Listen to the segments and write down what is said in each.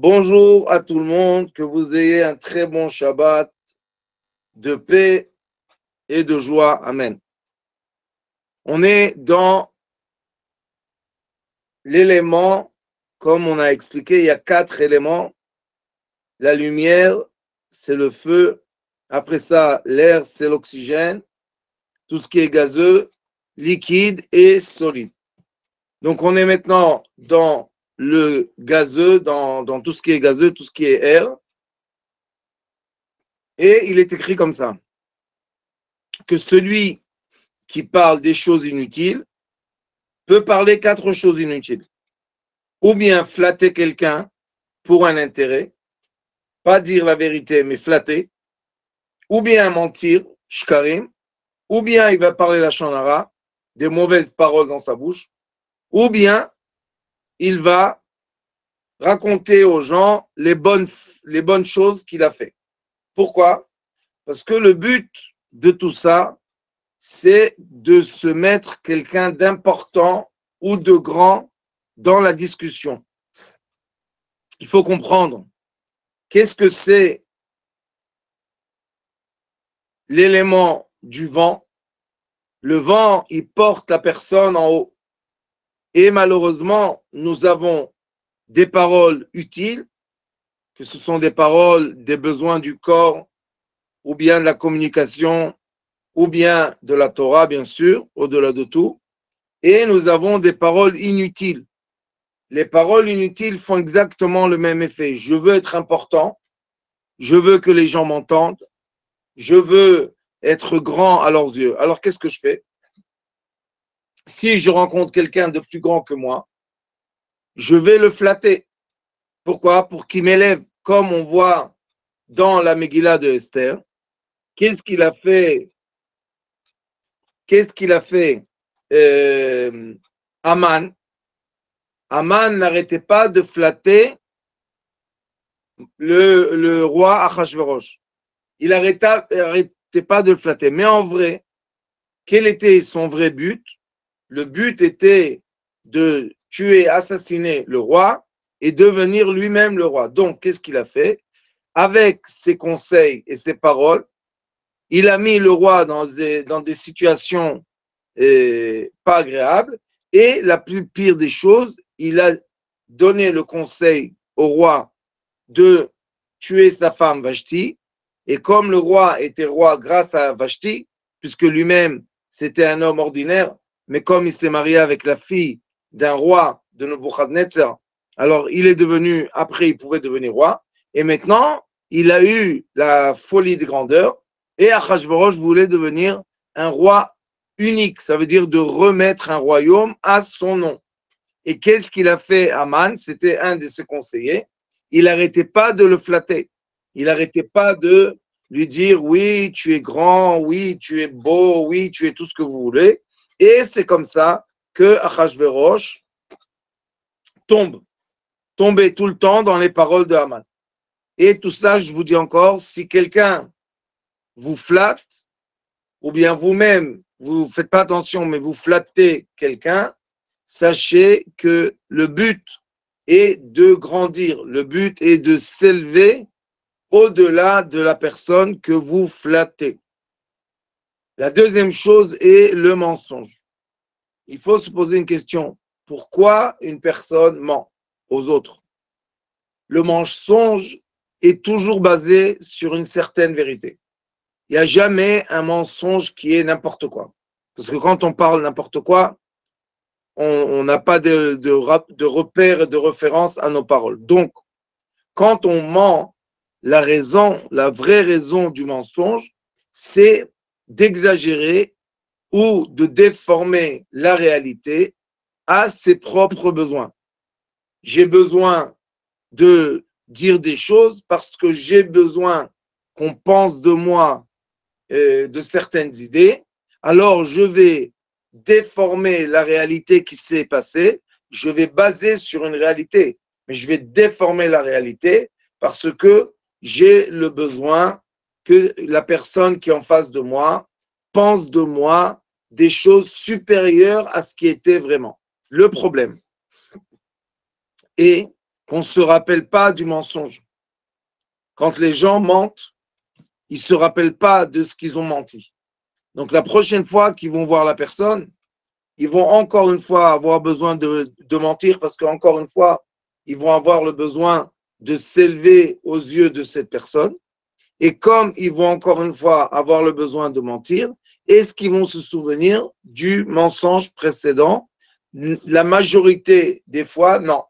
Bonjour à tout le monde, que vous ayez un très bon Shabbat de paix et de joie. Amen. On est dans l'élément, comme on a expliqué, il y a 4 éléments. La lumière, c'est le feu. Après ça, l'air, c'est l'oxygène. Tout ce qui est gazeux, liquide et solide. Donc, on est maintenant dans le gazeux, dans tout ce qui est gazeux, tout ce qui est air. Et il est écrit comme ça, que celui qui parle des choses inutiles peut parler 4 choses inutiles. Ou bien flatter quelqu'un pour un intérêt, pas dire la vérité, mais flatter. Ou bien mentir, shkarim. Ou bien il va parler la shonara, des mauvaises paroles dans sa bouche. Ou bien il va raconter aux gens les bonnes choses qu'il a fait. Pourquoi? Parce que le but de tout ça, c'est de se mettre quelqu'un d'important ou de grand dans la discussion. Il faut comprendre qu'est-ce que c'est l'élément du vent. Le vent, il porte la personne en haut. Et malheureusement, nous avons des paroles utiles, que ce sont des paroles des besoins du corps, ou bien de la communication, ou bien de la Torah, bien sûr, au-delà de tout. Et nous avons des paroles inutiles. Les paroles inutiles font exactement le même effet. Je veux être important, je veux que les gens m'entendent, je veux être grand à leurs yeux. Alors, qu'est-ce que je fais? Si je rencontre quelqu'un de plus grand que moi, je vais le flatter. Pourquoi? Pour qu'il m'élève, comme on voit dans la Megillah de Esther. Qu'est-ce qu'il a fait? Qu'est-ce qu'il a fait Aman? Aman n'arrêtait pas de flatter le roi Achashverosh. Il n'arrêtait pas de le flatter. Mais en vrai, quel était son vrai but? Le but était de tuer, assassiner le roi et devenir lui-même le roi. Donc, qu'est-ce qu'il a fait? Avec ses conseils et ses paroles, il a mis le roi dans des situations pas agréables. Et la plus pire des choses, il a donné le conseil au roi de tuer sa femme Vashti. Et comme le roi était roi grâce à Vashti, puisque lui-même c'était un homme ordinaire, mais comme il s'est marié avec la fille d'un roi de Nebuchadnezzar, alors il est devenu, après il pouvait devenir roi, et maintenant il a eu la folie de grandeur, et Achashverosh voulait devenir un roi unique, ça veut dire de remettre un royaume à son nom. Et qu'est-ce qu'il a fait Aman? C'était un de ses conseillers. Il n'arrêtait pas de le flatter. Il n'arrêtait pas de lui dire oui, tu es grand, oui, tu es beau, oui, tu es tout ce que vous voulez. Et c'est comme ça que Achashverosh tombait tout le temps dans les paroles de Haman. Et tout ça, je vous dis encore, si quelqu'un vous flatte, ou bien vous-même, vous ne faites pas attention, mais vous flattez quelqu'un, sachez que le but est de grandir, le but est de s'élever au-delà de la personne que vous flattez. La deuxième chose est le mensonge. Il faut se poser une question. Pourquoi une personne ment aux autres? Le mensonge est toujours basé sur une certaine vérité. Il n'y a jamais un mensonge qui est n'importe quoi. Parce que quand on parle n'importe quoi, on n'a pas de repères et de référence à nos paroles. Donc, quand on ment, la vraie raison du mensonge, c'est d'exagérer ou de déformer la réalité à ses propres besoins. J'ai besoin de dire des choses parce que j'ai besoin qu'on pense de moi de certaines idées, alors je vais déformer la réalité qui s'est passée, je vais baser sur une réalité, mais je vais déformer la réalité parce que j'ai le besoin que la personne qui est en face de moi pense de moi des choses supérieures à ce qui était vraiment. Le problème est qu'on ne se rappelle pas du mensonge. Quand les gens mentent, ils ne se rappellent pas de ce qu'ils ont menti. Donc la prochaine fois qu'ils vont voir la personne, ils vont encore une fois avoir besoin de mentir parce qu'encore une fois, ils vont avoir le besoin de s'élever aux yeux de cette personne. Et comme ils vont encore une fois avoir le besoin de mentir, est-ce qu'ils vont se souvenir du mensonge précédent? La majorité des fois, non.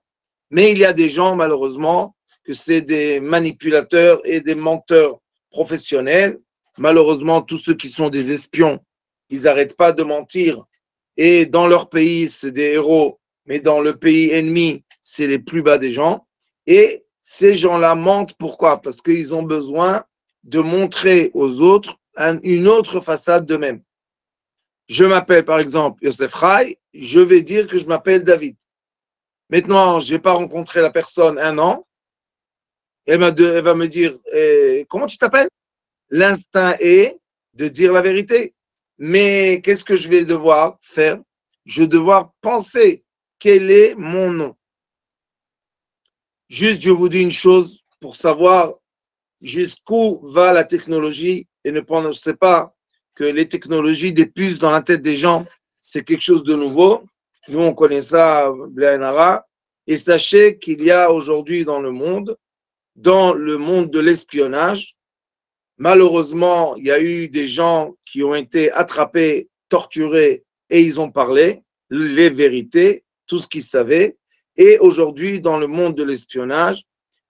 Mais il y a des gens, malheureusement, que c'est des manipulateurs et des menteurs professionnels. Malheureusement, tous ceux qui sont des espions, ils n'arrêtent pas de mentir. Et dans leur pays, c'est des héros, mais dans le pays ennemi, c'est les plus bas des gens. Et ces gens-là mentent. Pourquoi? Parce qu'ils ont besoin de montrer aux autres une autre façade d'eux-mêmes. Je m'appelle par exemple Yosef Rai, je vais dire que je m'appelle David. Maintenant, je n'ai pas rencontré la personne un an, elle va me dire comment tu t'appelles? L'instinct est de dire la vérité. Mais qu'est-ce que je vais devoir faire? Je vais devoir penser quel est mon nom. Juste, je vous dis une chose pour savoir jusqu'où va la technologie et ne pensez pas que les technologies des puces dans la tête des gens, c'est quelque chose de nouveau. Nous, on connaît ça, Blainara. Et sachez qu'il y a aujourd'hui dans le monde de l'espionnage, malheureusement, il y a eu des gens qui ont été attrapés, torturés et ils ont parlé les vérités, tout ce qu'ils savaient. Et aujourd'hui, dans le monde de l'espionnage,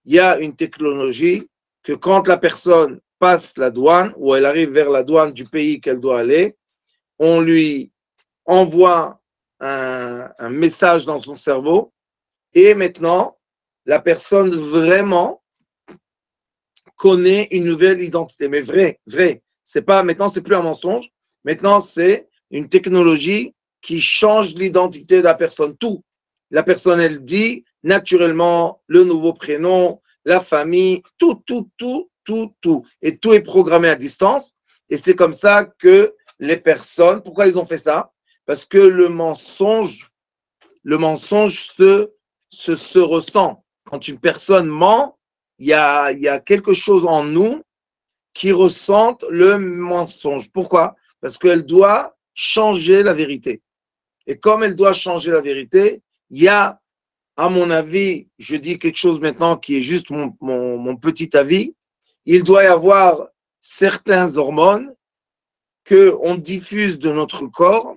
il y a une technologie que quand la personne passe la douane ou elle arrive vers la douane du pays qu'elle doit aller, on lui envoie un message dans son cerveau et maintenant, la personne vraiment connaît une nouvelle identité. Mais vrai. C'est pas, maintenant, c'est plus un mensonge. Maintenant, c'est une technologie qui change l'identité de la personne. Tout. La personne, elle dit naturellement le nouveau prénom, la famille, tout. Et tout est programmé à distance. Et c'est comme ça que les personnes, pourquoi ils ont fait ça? Parce que le mensonge se ressent. Quand une personne ment, il y a quelque chose en nous qui ressente le mensonge. Pourquoi? Parce qu'elle doit changer la vérité. Et comme elle doit changer la vérité, il y a, à mon avis, je dis quelque chose maintenant qui est juste mon petit avis, il doit y avoir certaines hormones qu'on diffuse de notre corps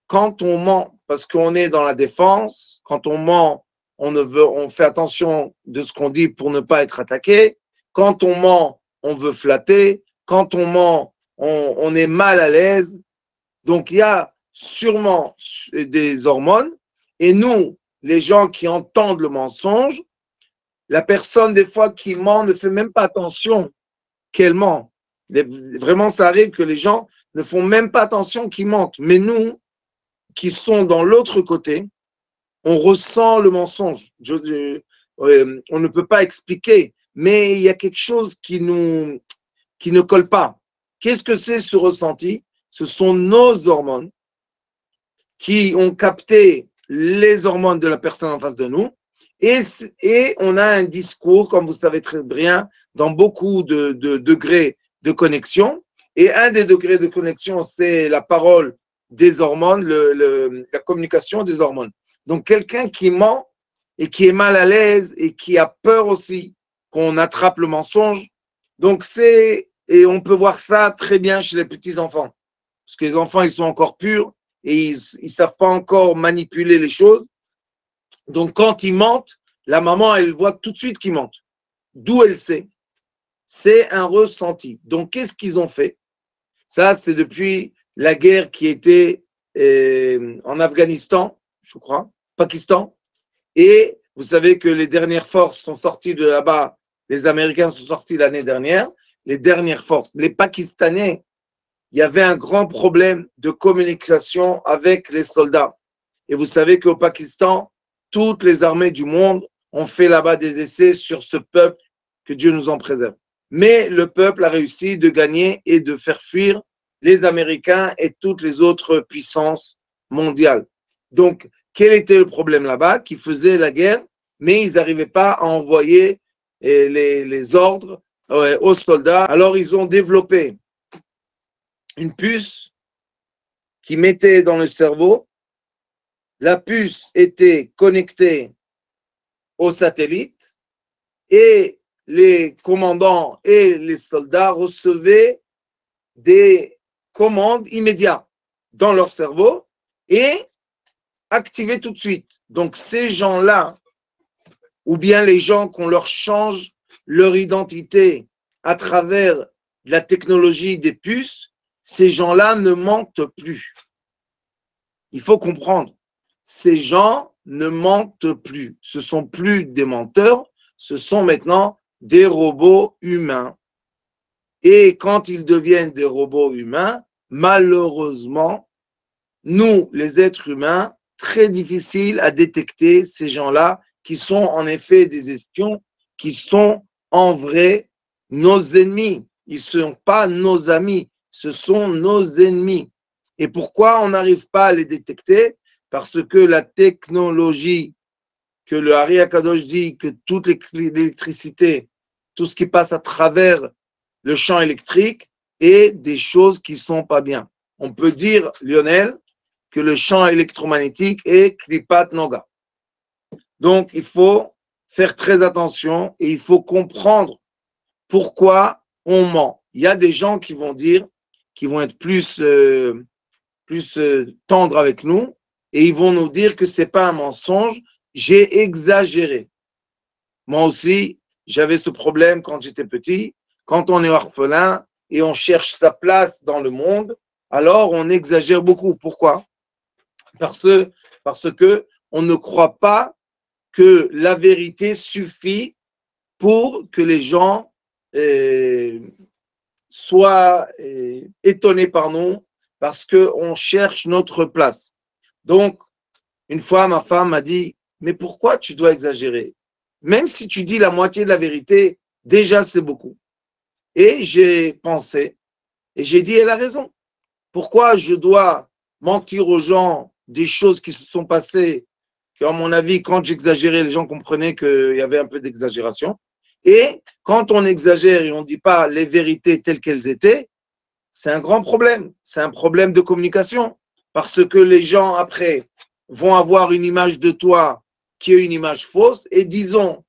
quand on ment, parce qu'on est dans la défense, quand on ment, on fait attention de ce qu'on dit pour ne pas être attaqué. Quand on ment, on veut flatter. Quand on ment, on est mal à l'aise. Donc, il y a sûrement des hormones. Et nous, les gens qui entendent le mensonge, la personne, des fois, qui ment ne fait même pas attention qu'elle ment. Vraiment, ça arrive que les gens ne font même pas attention qu'ils mentent. Mais nous, qui sont dans l'autre côté, on ressent le mensonge. On ne peut pas expliquer, mais il y a quelque chose qui ne colle pas. Qu'est-ce que c'est ce ressenti? Ce sont nos hormones qui ont capté les hormones de la personne en face de nous et on a un discours, comme vous savez très bien, dans beaucoup de degrés de connexion. Et un des degrés de connexion, c'est la parole des hormones, la communication des hormones. Donc, quelqu'un qui ment et qui est mal à l'aise et qui a peur aussi qu'on attrape le mensonge. Donc, et on peut voir ça très bien chez les petits-enfants. Parce que les enfants, ils sont encore purs et ils ne savent pas encore manipuler les choses. Donc, quand ils mentent, la maman, elle voit tout de suite qu'ils mentent. D'où elle sait? C'est un ressenti. Donc, qu'est-ce qu'ils ont fait? Ça, c'est depuis la guerre qui était en Afghanistan, je crois, Pakistan. Et vous savez que les dernières forces sont sorties de là-bas. Les Américains sont sortis l'année dernière. Les dernières forces. Les Pakistanais, il y avait un grand problème de communication avec les soldats. Et vous savez qu'au Pakistan, toutes les armées du monde ont fait là-bas des essais sur ce peuple, que Dieu nous en préserve. Mais le peuple a réussi de gagner et de faire fuir les Américains et toutes les autres puissances mondiales. Donc, quel était le problème là-bas qui faisait la guerre? mais ils n'arrivaient pas à envoyer les ordres aux soldats. Alors, ils ont développé une puce qui mettait dans le cerveau. La puce était connectée au satellite et les commandants et les soldats recevaient des commandes immédiates dans leur cerveau et activaient tout de suite. Donc, ces gens-là, ou bien les gens qu'on leur change leur identité à travers la technologie des puces, ces gens-là ne mentent plus. Il faut comprendre, ces gens ne mentent plus. Ce sont plus des menteurs, ce sont maintenant des robots humains. Et quand ils deviennent des robots humains, malheureusement, nous, les êtres humains, très difficile à détecter ces gens-là qui sont en effet des espions, qui sont en vrai nos ennemis. Ils ne sont pas nos amis, ce sont nos ennemis. Et pourquoi on n'arrive pas à les détecter? Parce que la technologie, que le Hari Akadosh dit que toute l'électricité, tout ce qui passe à travers le champ électrique est des choses qui ne sont pas bien. On peut dire, Lionel, que le champ électromagnétique est Klipat Noga. Donc, il faut faire très attention et il faut comprendre pourquoi on ment. Il y a des gens qui vont dire, qui vont être plus tendres avec nous et ils vont nous dire que ce n'est pas un mensonge, j'ai exagéré. Moi aussi, j'avais ce problème quand j'étais petit. Quand on est orphelin et on cherche sa place dans le monde, alors on exagère beaucoup. Pourquoi? Parce que on ne croit pas que la vérité suffit pour que les gens soient étonnés par nous, parce qu'on cherche notre place. Donc, une fois, ma femme m'a dit, mais pourquoi tu dois exagérer? Même si tu dis la moitié de la vérité, déjà c'est beaucoup. Et j'ai pensé, et j'ai dit, elle a raison. Pourquoi je dois mentir aux gens des choses qui se sont passées, que, à mon avis, quand j'exagérais, les gens comprenaient qu'il y avait un peu d'exagération. Et quand on exagère et on ne dit pas les vérités telles qu'elles étaient, c'est un grand problème. C'est un problème de communication. Parce que les gens, après, vont avoir une image de toi qui est une image fausse. Et disons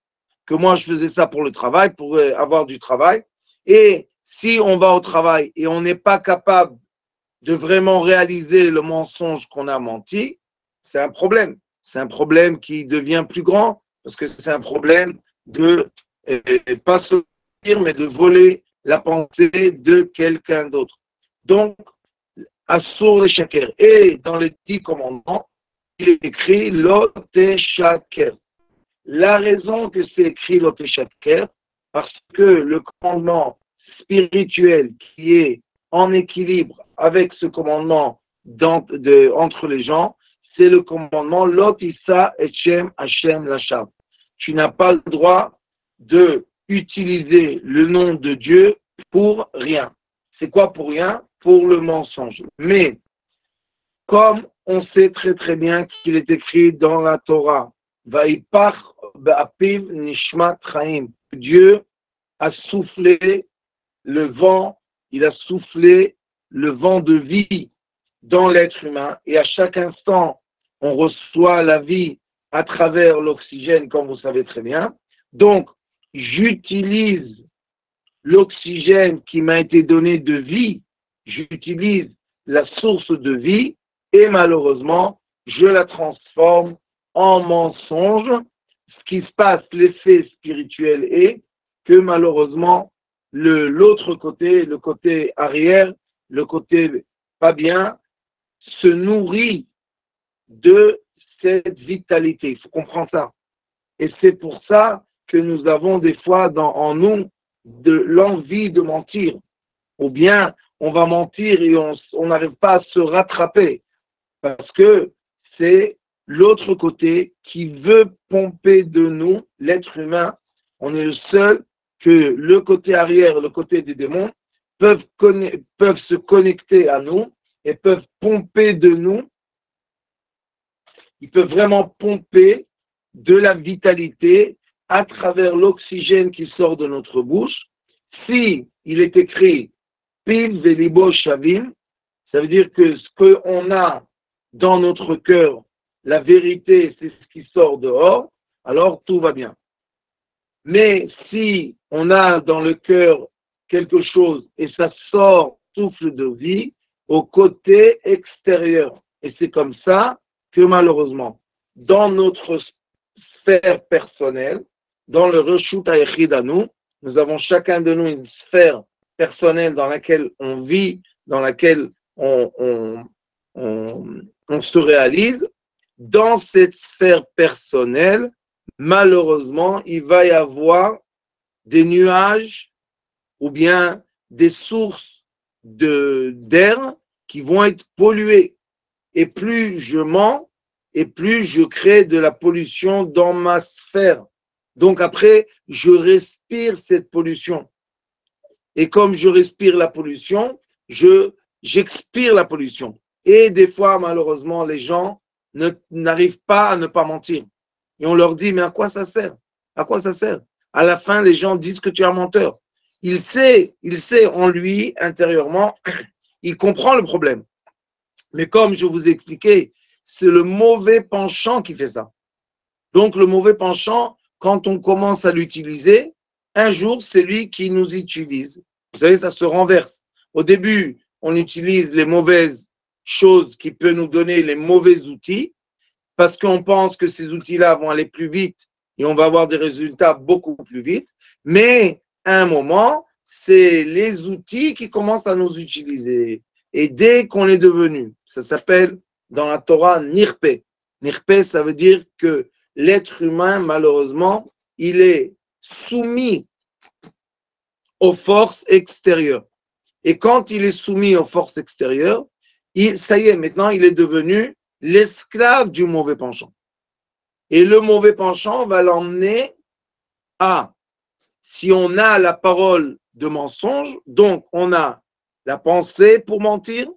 que moi, je faisais ça pour le travail, pour avoir du travail. Et si on va au travail et on n'est pas capable de vraiment réaliser le mensonge qu'on a menti, c'est un problème. C'est un problème qui devient plus grand parce que c'est un problème de pas se dire, mais de voler la pensée de quelqu'un d'autre. Donc, Assur les shaker. Et dans les 10 commandements, il est écrit Lot shaker. La raison que c'est écrit Lot shaker, parce que le commandement spirituel qui est en équilibre avec ce commandement entre les gens, c'est le commandement Lot Issa Etchem Hashem Lacham. Tu n'as pas le droit de utiliser le nom de Dieu pour rien. C'est quoi pour rien? Pour le mensonge. Mais comme on sait très très bien qu'il est écrit dans la Torah, Vaipach ba'apiv nishmat chaim. Dieu a soufflé le vent, il a soufflé le vent de vie dans l'être humain et à chaque instant, on reçoit la vie à travers l'oxygène, comme vous savez très bien. Donc, j'utilise l'oxygène qui m'a été donné de vie, j'utilise la source de vie et malheureusement, je la transforme en mensonge. Ce qui se passe, l'effet spirituel est que malheureusement, l'autre côté, le côté arrière, le côté pas bien, se nourrit de cette vitalité. Il faut comprendre ça. Et c'est pour ça que nous avons des fois en nous de l'envie de mentir. Ou bien on va mentir et on n'arrive pas à se rattraper. Parce que c'est l'autre côté qui veut pomper de nous, l'être humain. On est le seul que le côté arrière, le côté des démons, peuvent se connecter à nous et peuvent pomper de nous. Ils peuvent vraiment pomper de la vitalité à travers l'oxygène qui sort de notre bouche. Si il est écrit Piv velibo shavim, ça veut dire que ce qu'on a dans notre cœur, la vérité, c'est ce qui sort dehors, alors tout va bien. Mais si on a dans le cœur quelque chose et ça sort, souffle de vie, au côté extérieur. Et c'est comme ça que malheureusement, dans notre sphère personnelle, dans le Reshut HaYechid à nous, nous avons chacun de nous une sphère personnelle dans laquelle on vit, dans laquelle on se réalise. Dans cette sphère personnelle, malheureusement, il va y avoir des nuages ou bien des sources d'air qui vont être polluées. Et plus je mens, et plus je crée de la pollution dans ma sphère. Donc après, je respire cette pollution. Et comme je respire la pollution, j'expire la pollution. Et des fois, malheureusement, les gens n'arrivent pas à ne pas mentir. Et on leur dit, mais à quoi ça sert? À quoi ça sert? À la fin, les gens disent que tu es un menteur. Il sait en lui, intérieurement, il comprend le problème. Mais comme je vous ai expliqué, c'est le mauvais penchant qui fait ça. Donc, le mauvais penchant, quand on commence à l'utiliser, un jour, c'est lui qui nous utilise. Vous savez, ça se renverse. Au début, on utilise les mauvaises choses qui peuvent nous donner les mauvais outils parce qu'on pense que ces outils-là vont aller plus vite et on va avoir des résultats beaucoup plus vite. Mais à un moment, c'est les outils qui commencent à nous utiliser. Et dès qu'on est devenu, ça s'appelle dans la Torah Nirpe. Nirpe, ça veut dire que l'être humain, malheureusement, il est soumis aux forces extérieures. Et quand il est soumis aux forces extérieures, ça y est, maintenant, il est devenu l'esclave du mauvais penchant. Et le mauvais penchant va l'emmener à, si on a la parole de mensonge, donc on a la pensée pour mentir,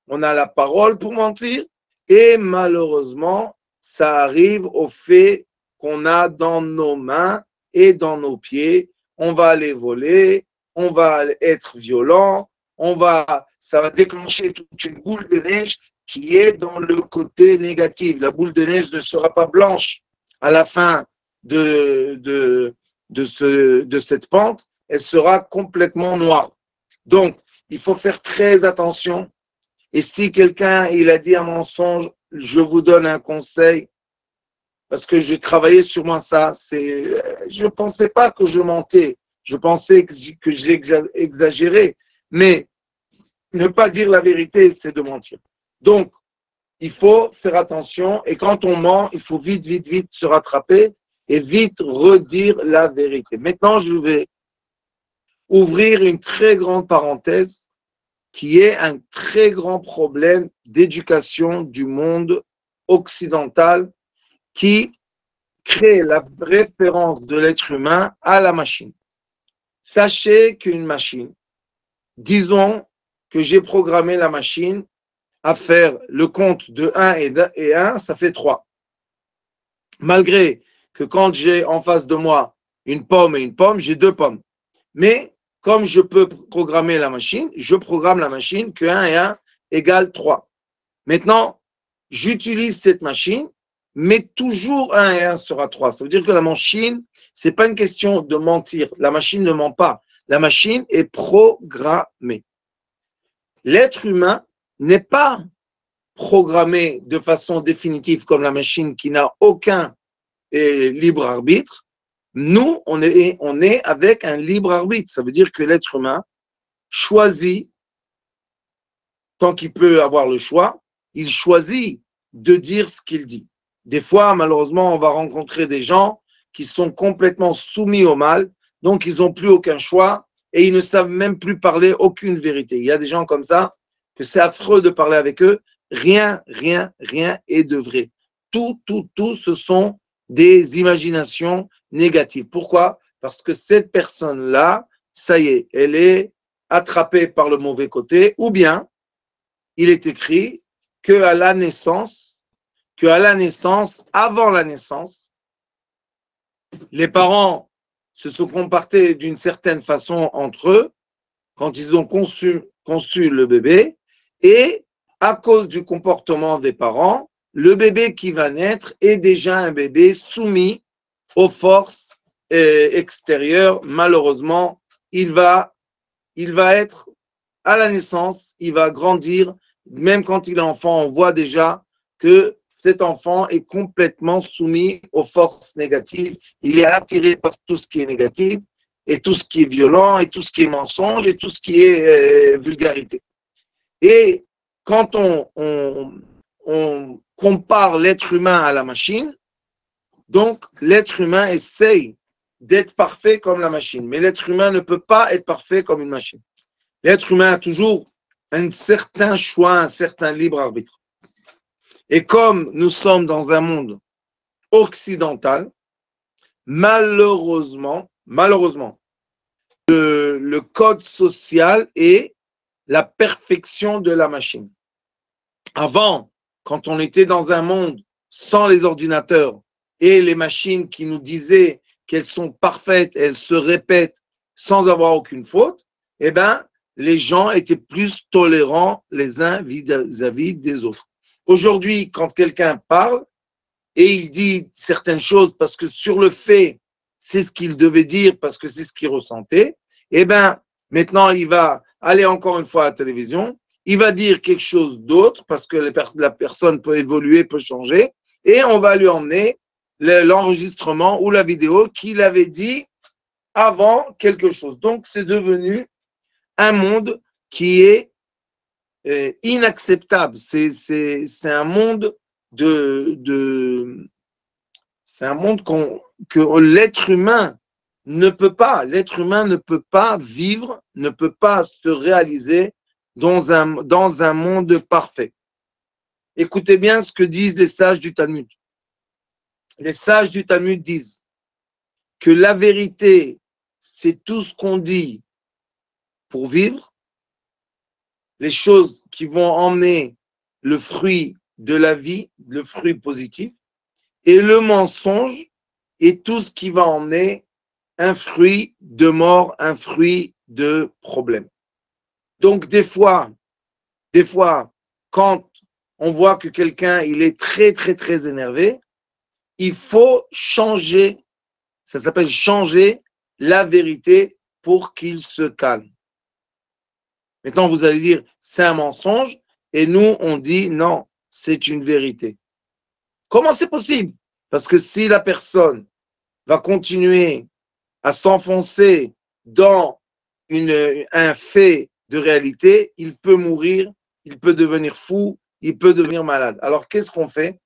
on a la parole pour mentir, et malheureusement, ça arrive au fait qu'on a dans nos mains et dans nos pieds, on va aller voler, on va être violent, ça va déclencher toute une boule de neige qui est dans le côté négatif. La boule de neige ne sera pas blanche à la fin de cette pente, elle sera complètement noire. Donc, il faut faire très attention. Et si quelqu'un, il a dit un mensonge, je vous donne un conseil, parce que j'ai travaillé sur moi ça, je ne pensais pas que je mentais, je pensais que j'exagérais, mais ne pas dire la vérité, c'est de mentir. Donc, il faut faire attention, et quand on ment, il faut vite se rattraper et vite redire la vérité. Maintenant, je vais ouvrir une très grande parenthèse qui est un très grand problème d'éducation du monde occidental qui crée la référence de l'être humain à la machine. Sachez qu'une machine, disons que j'ai programmé la machine à faire le compte de 1 et 1, ça fait 3. Malgré que quand j'ai en face de moi une pomme et une pomme, j'ai 2 pommes. Mais comme je peux programmer la machine, je programme la machine que 1 et 1 égale 3. Maintenant, j'utilise cette machine, mais toujours 1 et 1 sera 3. Ça veut dire que la machine, ce n'est pas une question de mentir. La machine ne ment pas. La machine est programmée. L'être humain n'est pas programmé de façon définitive comme la machine qui n'a aucun libre arbitre. Nous, on est avec un libre arbitre. Ça veut dire que l'être humain choisit, tant qu'il peut avoir le choix, il choisit de dire ce qu'il dit. Des fois, malheureusement, on va rencontrer des gens qui sont complètement soumis au mal, donc ils n'ont plus aucun choix et ils ne savent même plus parler aucune vérité. Il y a des gens comme ça que c'est affreux de parler avec eux. Rien est de vrai. Tout, ce sont des imaginations négatives. Pourquoi? Parce que cette personne-là, ça y est, elle est attrapée par le mauvais côté, ou bien il est écrit qu'à la naissance, avant la naissance, les parents se sont comportés d'une certaine façon entre eux quand ils ont conçu le bébé, et à cause du comportement des parents, le bébé qui va naître est déjà un bébé soumis aux forces extérieures. Malheureusement, il va être à la naissance, il va grandir. Même quand il est enfant, on voit déjà que cet enfant est complètement soumis aux forces négatives. Il est attiré par tout ce qui est négatif, et tout ce qui est violent, et tout ce qui est mensonge, et tout ce qui est vulgarité. Et quand on compare l'être humain à la machine, donc l'être humain essaye d'être parfait comme la machine. Mais l'être humain ne peut pas être parfait comme une machine. L'être humain a toujours un certain choix, un certain libre arbitre. Et comme nous sommes dans un monde occidental, malheureusement, le code social est la perfection de la machine. Avant, quand on était dans un monde sans les ordinateurs et les machines qui nous disaient qu'elles sont parfaites, elles se répètent sans avoir aucune faute, eh bien, les gens étaient plus tolérants les uns vis-à-vis des autres. Aujourd'hui, quand quelqu'un parle et il dit certaines choses parce que sur le fait, c'est ce qu'il devait dire parce que c'est ce qu'il ressentait, eh bien, maintenant, il va aller encore une fois à la télévision, il va dire quelque chose d'autre parce que la personne peut évoluer, peut changer, et on va lui emmener l'enregistrement ou la vidéo qu'il avait dit avant quelque chose. Donc, c'est devenu un monde qui est inacceptable. C'est un monde c'est un monde que l'être humain ne peut pas. L'être humain ne peut pas vivre, ne peut pas se réaliser dans un monde parfait. Écoutez bien ce que disent les sages du Talmud. Les sages du Talmud disent que la vérité, c'est tout ce qu'on dit pour vivre, les choses qui vont emmener le fruit de la vie, le fruit positif, et le mensonge est tout ce qui va emmener un fruit de mort, un fruit de problème. Donc des fois, quand on voit que quelqu'un il est très très très énervé, il faut changer, ça s'appelle changer la vérité pour qu'il se calme. Maintenant, vous allez dire, c'est un mensonge, et nous, on dit, non, c'est une vérité. Comment c'est possible? Parce que si la personne va continuer à s'enfoncer dans un fait de réalité, il peut mourir, il peut devenir fou, il peut devenir malade. Alors, qu'est-ce qu'on fait?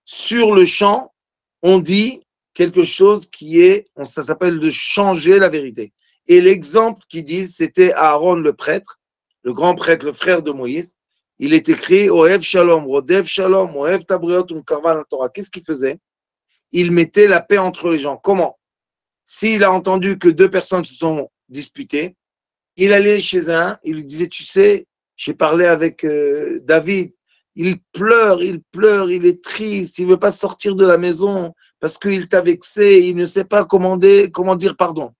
Sur le champ, on dit quelque chose qui est, ça s'appelle de changer la vérité. Et l'exemple qu'ils disent, c'était Aaron le prêtre, le grand prêtre, le frère de Moïse. Il est écrit Ohev Shalom, Rodev Shalom, Ohev Tabriot, Karvan Torah. Qu'est-ce qu'il faisait? Il mettait la paix entre les gens. Comment? S'il a entendu que deux personnes se sont disputées, il allait chez un, il lui disait, tu sais, j'ai parlé avec David, il pleure, il est triste, il ne veut pas sortir de la maison parce qu'il t'a vexé, il ne sait pas comment dire pardon.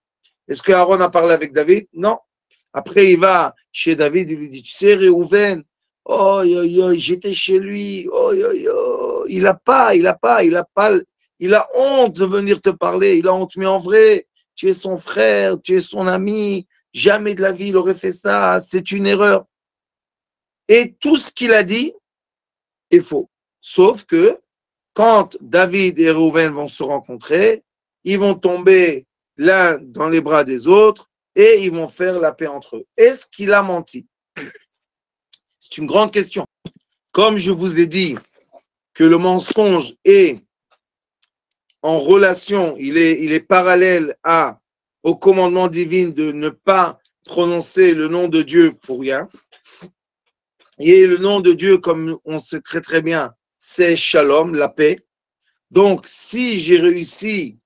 Est-ce que Aaron a parlé avec David? Non. Après, il va chez David, il lui dit, tu sais, Réhouven, oh, j'étais chez lui, oh, il a honte de venir te parler, il a honte, mais en vrai, tu es son frère, tu es son ami, jamais de la vie il aurait fait ça, c'est une erreur. Et tout ce qu'il a dit est faux. Sauf que quand David et Réhouven vont se rencontrer, ils vont tomber l'un dans les bras des autres et ils vont faire la paix entre eux. Est-ce qu'il a menti? C'est une grande question. Comme je vous ai dit que le mensonge est en relation, il est parallèle au commandement divin de ne pas prononcer le nom de Dieu pour rien. Et le nom de Dieu, comme on sait très très bien, c'est Shalom, la paix. Donc, si j'ai réussi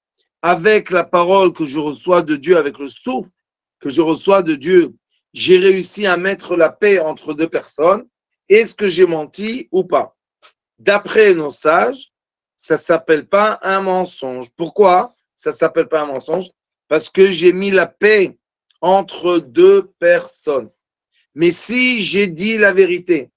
avec la parole que je reçois de Dieu, avec le souffle que je reçois de Dieu, j'ai réussi à mettre la paix entre deux personnes, est-ce que j'ai menti ou pas? D'après nos sages, ça ne s'appelle pas un mensonge. Pourquoi? ça ne s'appelle pas un mensonge, parce que j'ai mis la paix entre deux personnes. Mais si j'ai dit la vérité,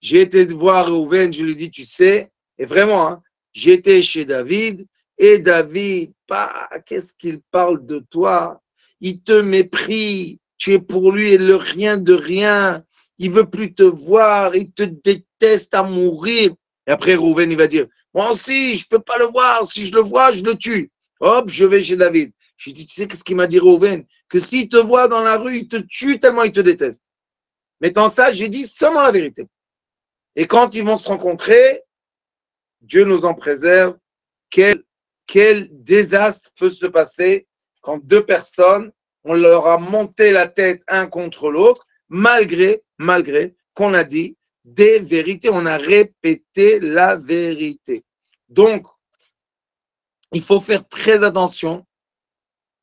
j'ai été voir Reuven, je lui ai dit, tu sais, et vraiment, hein, j'étais chez David, et David, bah, qu'est-ce qu'il parle de toi? Il te méprise, tu es pour lui le rien de rien, il veut plus te voir, il te déteste à mourir. Et après, Reuven, il va dire, moi aussi, je peux pas le voir, si je le vois, je le tue. Hop, je vais chez David. Je lui dis, tu sais qu'est-ce qu'il m'a dit Reuven? Que s'il te voit dans la rue, il te tue tellement il te déteste. Maintenant ça, j'ai dit seulement la vérité. Et quand ils vont se rencontrer, Dieu nous en préserve, quel désastre peut se passer quand deux personnes, on leur a monté la tête un contre l'autre, malgré qu'on a dit des vérités, on a répété la vérité. Donc, il faut faire très attention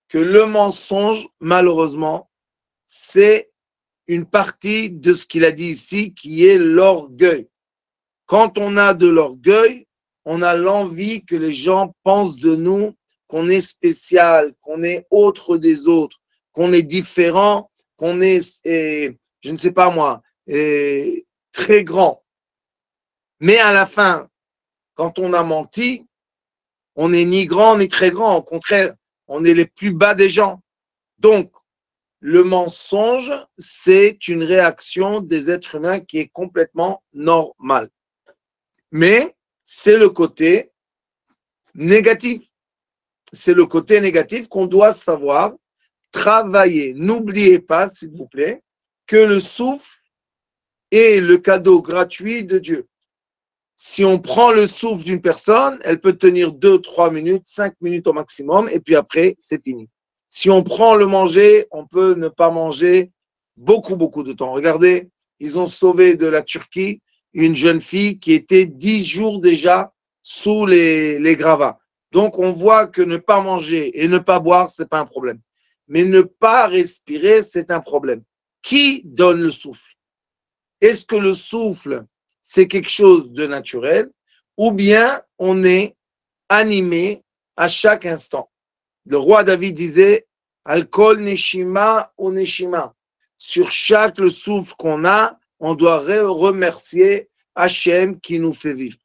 que le mensonge, malheureusement, c'est une partie de ce qu'il a dit ici, qui est l'orgueil. Quand on a de l'orgueil, on a l'envie que les gens pensent de nous qu'on est spécial, qu'on est autre des autres, qu'on est différent, qu'on est, je ne sais pas moi, très grand. Mais à la fin, quand on a menti, on n'est ni grand ni très grand. Au contraire, on est les plus bas des gens. Donc, le mensonge, c'est une réaction des êtres humains qui est complètement normale. Mais c'est le côté négatif. C'est le côté négatif qu'on doit savoir travailler. N'oubliez pas, s'il vous plaît, que le souffle est le cadeau gratuit de Dieu. Si on prend le souffle d'une personne, elle peut tenir 2, 3 minutes, 5 minutes au maximum, et puis après, c'est fini. Si on prend le manger, on peut ne pas manger beaucoup de temps. Regardez, ils ont sauvé de la Turquie une jeune fille qui était 10 jours déjà sous les gravats. Donc, on voit que ne pas manger et ne pas boire, ce n'est pas un problème. Mais ne pas respirer, c'est un problème. Qui donne le souffle? Est-ce que le souffle, c'est quelque chose de naturel ou bien on est animé à chaque instant? Le roi David disait Al-Kol Neshima ou Neshima. Sur chaque souffle qu'on a, on doit remercier Hachem qui nous fait vivre.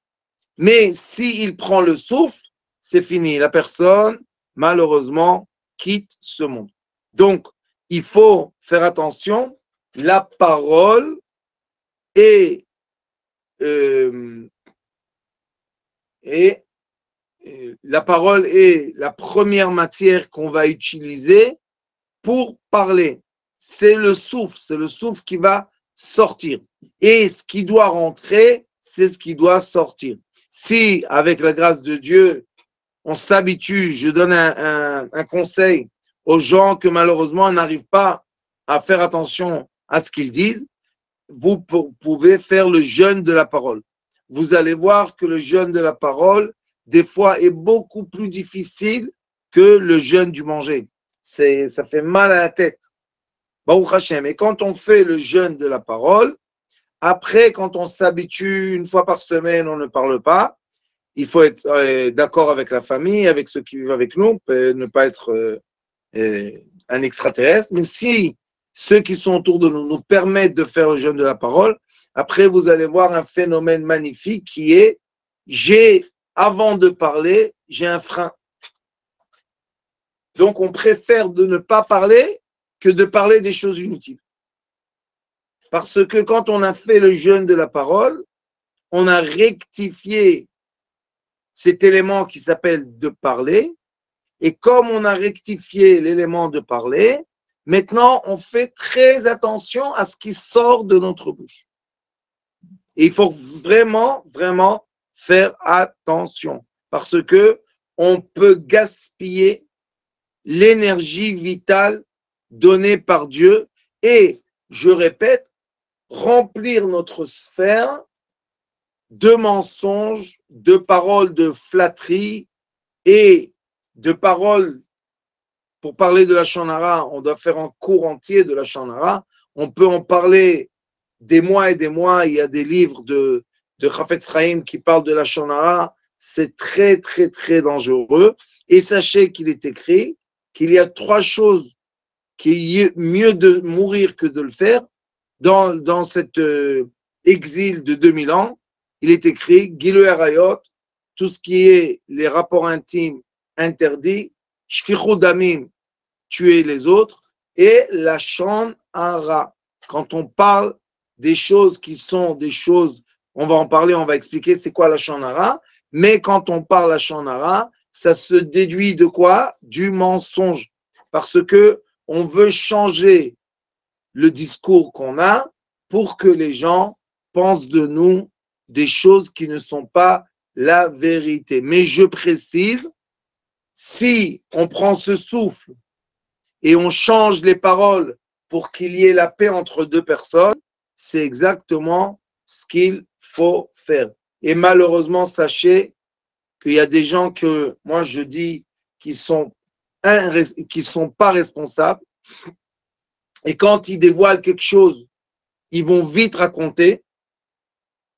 Mais s'il prend le souffle, c'est fini. La personne, malheureusement, quitte ce monde. Donc, il faut faire attention. La parole est, la parole est la première matière qu'on va utiliser pour parler. C'est le souffle qui va sortir. Et ce qui doit rentrer, c'est ce qui doit sortir. Si, avec la grâce de Dieu, on s'habitue, je donne un conseil aux gens que malheureusement n'arrivent pas à faire attention à ce qu'ils disent, vous pouvez faire le jeûne de la parole. Vous allez voir que le jeûne de la parole, des fois, est beaucoup plus difficile que le jeûne du manger. Ça fait mal à la tête. Baruch Hashem. Et quand on fait le jeûne de la parole, après, quand on s'habitue, une fois par semaine, on ne parle pas. Il faut être d'accord avec la famille, avec ceux qui vivent avec nous, ne pas être un extraterrestre. Mais si ceux qui sont autour de nous nous permettent de faire le jeûne de la parole, après, vous allez voir un phénomène magnifique qui est, avant de parler, j'ai un frein. Donc, on préfère de ne pas parler que de parler des choses inutiles. Parce que quand on a fait le jeûne de la parole, on a rectifié cet élément qui s'appelle de parler. Et comme on a rectifié l'élément de parler, maintenant, on fait très attention à ce qui sort de notre bouche. Et il faut vraiment faire attention. Parce que on peut gaspiller l'énergie vitale donnée par Dieu et, je répète, remplir notre sphère de mensonges, de paroles de flatterie et de paroles. Pour parler de la Lachon Hara, on doit faire un cours entier de la Lachon Hara. On peut en parler des mois et des mois. Il y a des livres de Chafetz Chaim qui parlent de la Lachon Hara. C'est très dangereux. Et sachez qu'il est écrit qu'il y a 3 choses qui est mieux de mourir que de le faire. Dans cet exil de 2000 ans, il est écrit Gilui Arayot, tout ce qui est les rapports intimes interdits, Shfichut Damim, tuer les autres, et Lashon Hara. Quand on parle des choses qui sont des choses, on va en parler, on va expliquer c'est quoi Lashon Hara, mais quand on parle Lashon Hara, ça se déduit de quoi? Du mensonge. Parce que on veut changer le discours qu'on a pour que les gens pensent de nous des choses qui ne sont pas la vérité. Mais je précise, si on prend ce souffle et on change les paroles pour qu'il y ait la paix entre 2 personnes, c'est exactement ce qu'il faut faire. Et malheureusement, sachez qu'il y a des gens que moi je dis qui sont pas responsables, et quand ils dévoilent quelque chose, ils vont vite raconter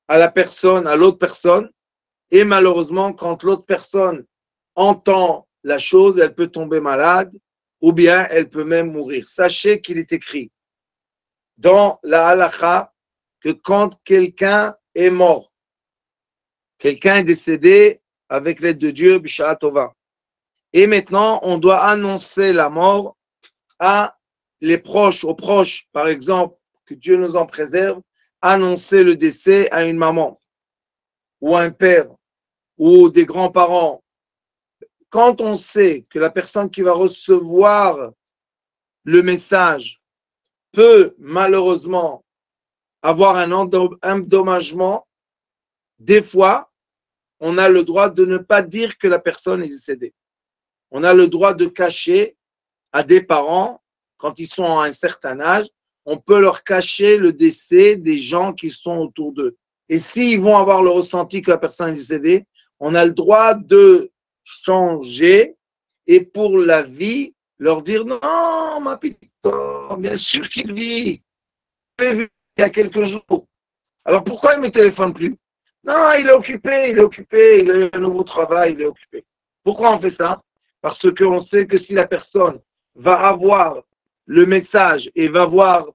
à la personne, à l'autre personne, et malheureusement, quand l'autre personne entend la chose, elle peut tomber malade, ou bien elle peut même mourir. Sachez qu'il est écrit dans la halakha que quand quelqu'un est mort, quelqu'un est décédé avec l'aide de Dieu, Bisha'a Tova, et maintenant on doit annoncer la mort à les proches, aux proches, par exemple, que Dieu nous en préserve, annoncer le décès à une maman ou à un père ou des grands-parents. Quand on sait que la personne qui va recevoir le message peut malheureusement avoir un endommagement, des fois, on a le droit de ne pas dire que la personne est décédée. On a le droit de cacher à des parents, quand ils sont à un certain âge, on peut leur cacher le décès des gens qui sont autour d'eux. Et s'ils vont avoir le ressenti que la personne est décédée, on a le droit de changer et pour la vie, leur dire non, ma petite, bien sûr qu'il vit. Je l'ai vu il y a quelques jours. Alors pourquoi il ne me téléphone plus? Non, il est occupé, il a un nouveau travail, il est occupé. Pourquoi on fait ça? Parce qu'on sait que si la personne va avoir le message et va voir,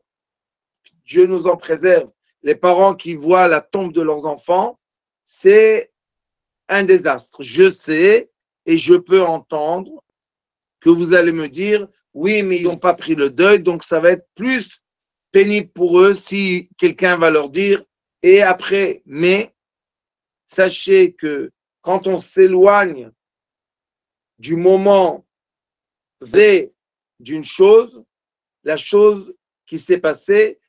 Dieu nous en préserve, les parents qui voient la tombe de leurs enfants, c'est un désastre. Je sais et je peux entendre que vous allez me dire, oui, mais ils n'ont pas pris le deuil, donc ça va être plus pénible pour eux si quelqu'un va leur dire, et après, mais sachez que quand on s'éloigne du moment vrai d'une chose, la chose qui s'est passée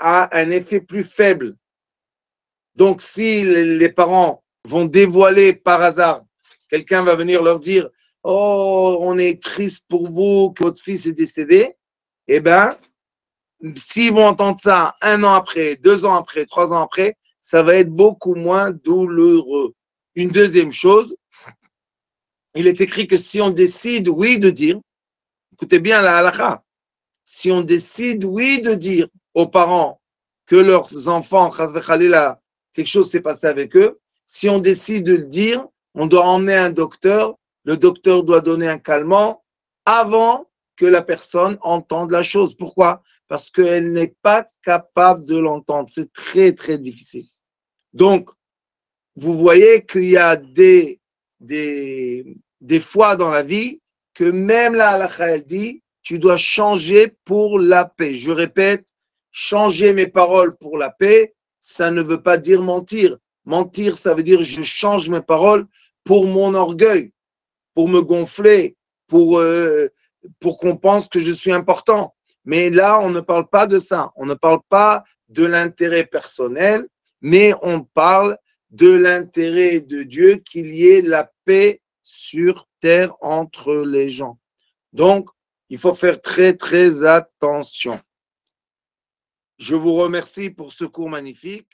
a un effet plus faible. Donc, si les parents vont dévoiler par hasard, quelqu'un va venir leur dire « Oh, on est triste pour vous que votre fils est décédé », eh bien, s'ils vont entendre ça 1 an après, 2 ans après, 3 ans après, ça va être beaucoup moins douloureux. Une deuxième chose, il est écrit que si on décide oui de dire, écoutez bien la halakha, si on décide oui de dire aux parents que leurs enfants, quelque chose s'est passé avec eux, si on décide de le dire, on doit emmener un docteur, le docteur doit donner un calmant avant que la personne entende la chose. Pourquoi? Parce qu'elle n'est pas capable de l'entendre. C'est très, très difficile. Donc, vous voyez qu'il y a des fois dans la vie que même la halakha, elle dit, tu dois changer pour la paix. Je répète, changer mes paroles pour la paix, ça ne veut pas dire mentir. Mentir, ça veut dire je change mes paroles pour mon orgueil, pour me gonfler, pour qu'on pense que je suis important. Mais là, on ne parle pas de ça. On ne parle pas de l'intérêt personnel, mais on parle de l'intérêt de Dieu, qu'il y ait la paix sur terre entre les gens. Donc, il faut faire très, très attention. Je vous remercie pour ce cours magnifique.